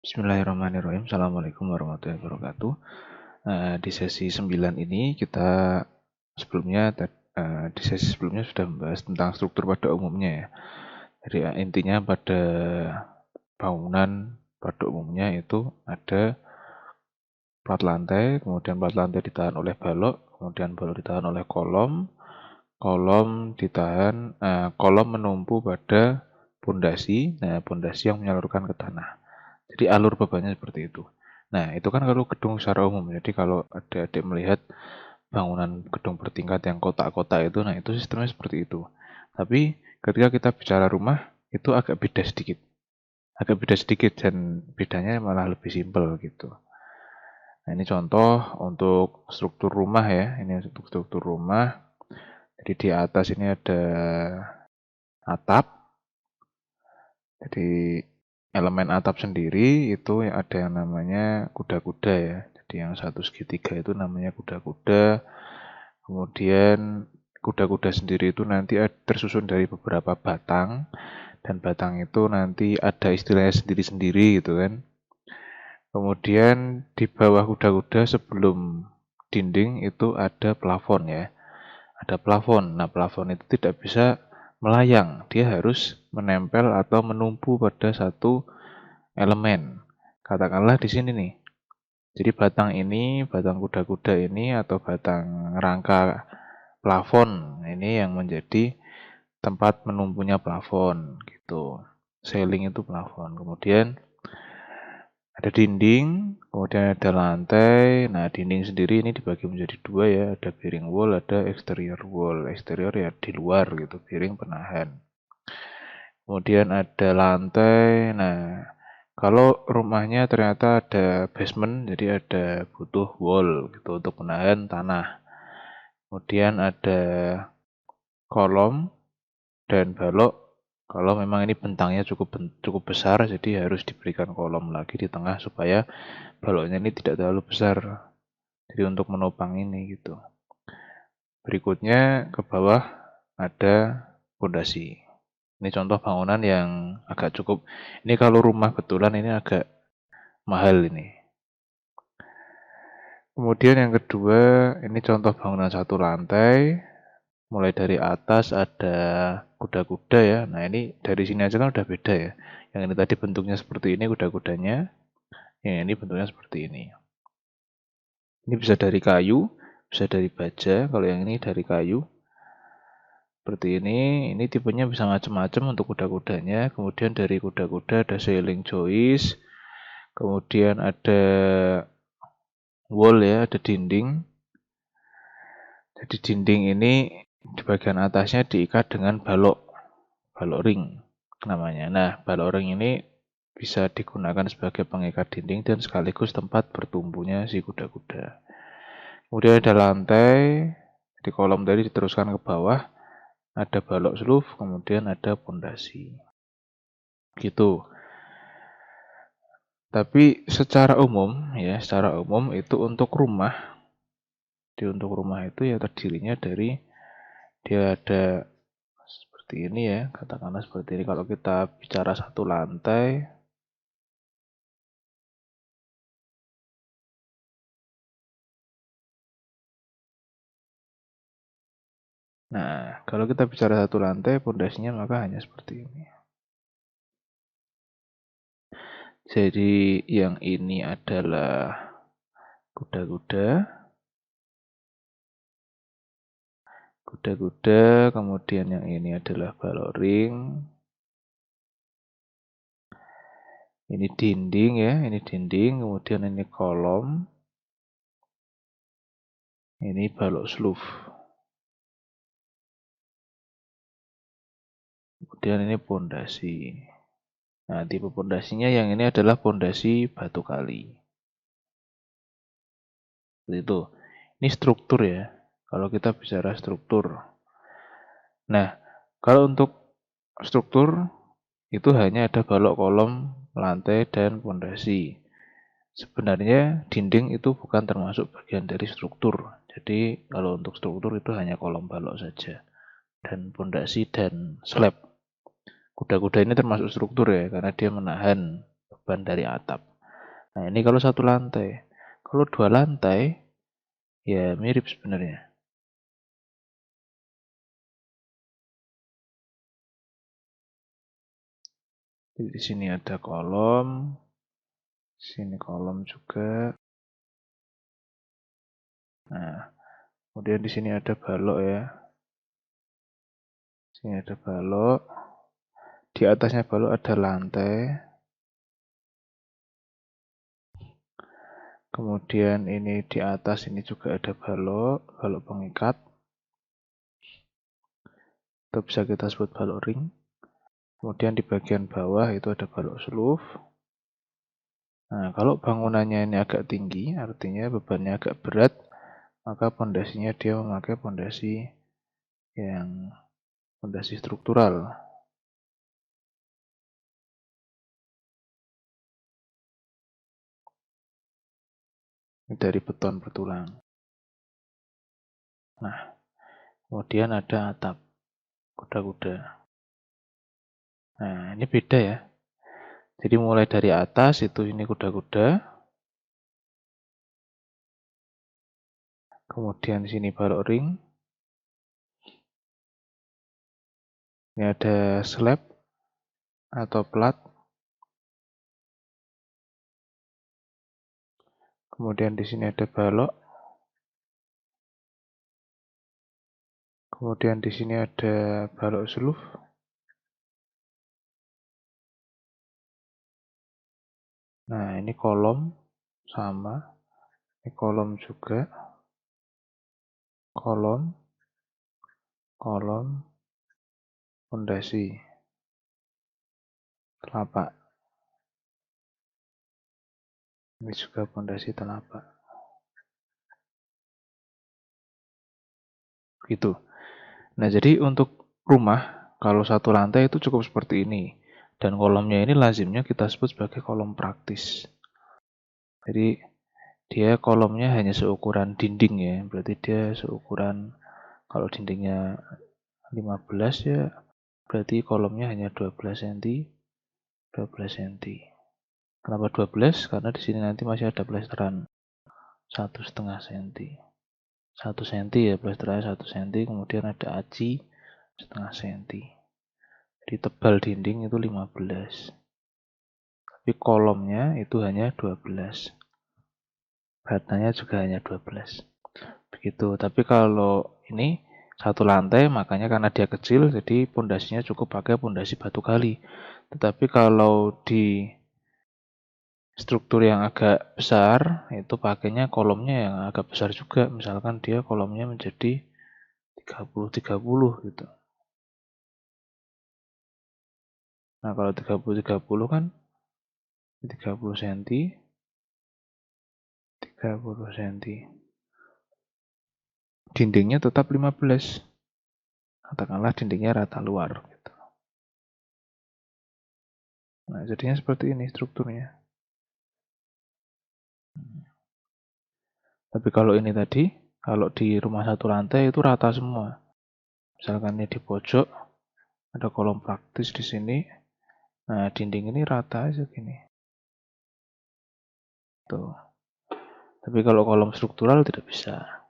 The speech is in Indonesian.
Bismillahirrahmanirrahim. Assalamualaikum warahmatullahi wabarakatuh. Di sesi 9 ini kita di sesi sebelumnya sudah membahas tentang struktur pada umumnya ya. Jadi intinya pada bangunan pada umumnya itu ada plat lantai, kemudian plat lantai ditahan oleh balok, kemudian balok ditahan oleh kolom, kolom menumpu pada pondasi, nah pondasi yang menyalurkan ke tanah. Jadi alur bebannya seperti itu. Nah, itu kan kalau gedung secara umum. Jadi kalau adik-adik melihat bangunan gedung bertingkat yang kotak-kotak itu, nah itu sistemnya seperti itu. Tapi ketika kita bicara rumah, itu agak beda sedikit. Agak beda sedikit dan bedanya malah lebih simpel gitu. Nah, ini contoh untuk struktur rumah ya. Ini untuk struktur rumah. Jadi di atas ini ada atap. Jadi elemen atap sendiri itu ada yang namanya kuda-kuda ya. Jadi yang satu segitiga itu namanya kuda-kuda. Kemudian kuda-kuda sendiri itu nanti tersusun dari beberapa batang. Dan batang itu nanti ada istilahnya sendiri-sendiri gitu kan. Kemudian di bawah kuda-kuda sebelum dinding itu ada plafon ya. Ada plafon. Nah, plafon itu tidak bisa melayang. Dia harus menempel atau menumpu pada satu elemen. Katakanlah di sini nih. Jadi batang kuda-kuda ini atau batang rangka plafon ini yang menjadi tempat menumpunya plafon gitu. Ceiling itu plafon. Kemudian ada dinding, kemudian ada lantai. Nah, dinding sendiri ini dibagi menjadi dua ya. Ada bearing wall, ada exterior wall. Exterior ya di luar gitu, bearing penahan. Kemudian ada lantai. Nah, kalau rumahnya ternyata ada basement, jadi ada butuh wall gitu untuk menahan tanah. Kemudian ada kolom dan balok. Kalau memang ini bentangnya cukup besar, jadi harus diberikan kolom lagi di tengah supaya baloknya ini tidak terlalu besar. Jadi untuk menopang ini gitu. Berikutnya ke bawah ada fondasi. Ini contoh bangunan yang agak cukup. Ini kalau rumah betulan ini agak mahal ini. Kemudian yang kedua, ini contoh bangunan satu lantai. Mulai dari atas ada kuda-kuda ya. Nah ini dari sini aja kan udah beda ya. Yang ini tadi bentuknya seperti ini kuda-kudanya. Yang ini bentuknya seperti ini. Ini bisa dari kayu, bisa dari baja. Kalau yang ini dari kayu. Seperti ini tipenya bisa macam-macam untuk kuda-kudanya. Kemudian dari kuda-kuda ada ceiling joist. Kemudian ada wall ya, ada dinding. Jadi dinding ini di bagian atasnya diikat dengan balok ring namanya. Nah, balok ring ini bisa digunakan sebagai pengikat dinding dan sekaligus tempat bertumbuhnya si kuda-kuda. Kemudian ada lantai, di kolom tadi diteruskan ke bawah, ada balok seluf, kemudian ada pondasi. Gitu. Tapi secara umum itu untuk rumah. Untuk rumah itu ya terdirinya dari dia ada seperti ini ya, katakanlah seperti ini. Kalau kita bicara satu lantai, nah kalau kita bicara satu lantai, pondasinya maka hanya seperti ini. Jadi yang ini adalah kuda-kuda, kemudian yang ini adalah balok ring. Ini dinding ya, ini dinding, kemudian ini kolom. Ini balok seluf. Kemudian ini pondasi. Nah, tipe pondasinya yang ini adalah pondasi batu kali. Seperti itu. Ini struktur ya. Kalau kita bicara struktur. Nah, kalau untuk struktur itu hanya ada balok, kolom, lantai, dan pondasi. Sebenarnya dinding itu bukan termasuk bagian dari struktur. Jadi kalau untuk struktur itu hanya kolom, balok saja. Dan pondasi dan slab. Kuda-kuda ini termasuk struktur ya, karena dia menahan beban dari atap. Nah, ini kalau satu lantai. Kalau dua lantai, ya mirip sebenarnya. Di sini ada kolom, sini kolom juga. Nah, kemudian di sini ada balok ya. Sini ada balok. Di atasnya balok ada lantai. Kemudian ini di atas ini juga ada balok, balok pengikat. Itu bisa kita sebut balok ring. Kemudian di bagian bawah itu ada balok seluf. Nah, kalau bangunannya ini agak tinggi, artinya bebannya agak berat, maka pondasinya dia memakai pondasi yang pondasi struktural. Ini dari beton bertulang. Nah, kemudian ada atap kuda-kuda. Nah, ini beda ya. Jadi mulai dari atas itu ini kuda-kuda. Kemudian di sini balok ring. Ini ada slab atau plat. Kemudian di sini ada balok. Kemudian di sini ada balok seluf. Nah, ini kolom sama. Ini kolom juga. Kolom, kolom, pondasi, telapak. Ini juga pondasi telapak. Gitu. Nah, jadi untuk rumah, kalau satu lantai itu cukup seperti ini. Dan kolomnya ini lazimnya kita sebut sebagai kolom praktis. Jadi, dia kolomnya hanya seukuran dinding ya. Berarti dia seukuran, kalau dindingnya 15 ya, berarti kolomnya hanya 12 cm, 12 cm. Kenapa 12? Karena di sini nanti masih ada plesteran 1,5 cm. 1 cm ya, plesterannya 1 cm, kemudian ada aci setengah cm. Jadi tebal dinding itu 15. Tapi kolomnya itu hanya 12. Batanya juga hanya 12. Begitu. Tapi kalau ini satu lantai, makanya karena dia kecil, jadi pondasinya cukup pakai pondasi batu kali. Tetapi kalau di struktur yang agak besar, itu pakainya kolomnya yang agak besar juga. Misalkan dia kolomnya menjadi 30-30 gitu. Nah, kalau 30-30 kan 30 cm, 30 cm. Dindingnya tetap 15. Katakanlah dindingnya rata luar gitu. Nah, jadinya seperti ini strukturnya. Tapi kalau ini tadi, kalau di rumah satu lantai itu rata semua. Misalkan ini di pojok, ada kolom praktis di sini. Nah, dinding ini rata aja gini. Tuh. Tapi kalau kolom struktural tidak bisa.